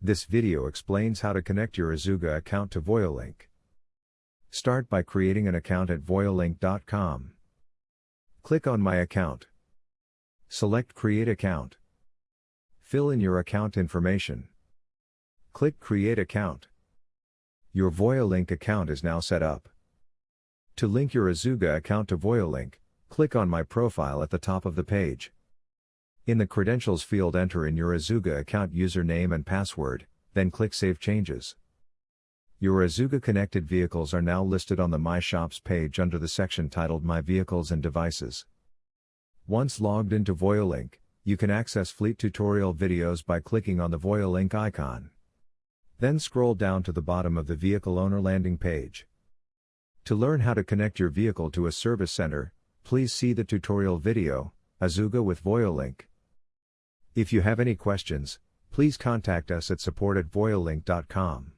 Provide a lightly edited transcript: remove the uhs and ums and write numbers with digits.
This video explains how to connect your Azuga account to VOYOLink. Start by creating an account at VOYOLink.com. Click on My Account. Select Create Account. Fill in your account information. Click Create Account. Your VOYOLink account is now set up. To link your Azuga account to VOYOLink, click on My Profile at the top of the page. In the Credentials field, enter in your Azuga account username and password, then click Save Changes. Your Azuga connected vehicles are now listed on the My Shops page under the section titled My Vehicles and Devices. Once logged into VOYOLink, you can access fleet tutorial videos by clicking on the VOYOLink icon. Then scroll down to the bottom of the vehicle owner landing page. To learn how to connect your vehicle to a service center, please see the tutorial video, Azuga with VOYOLink. If you have any questions, please contact us at support@voyolink.com.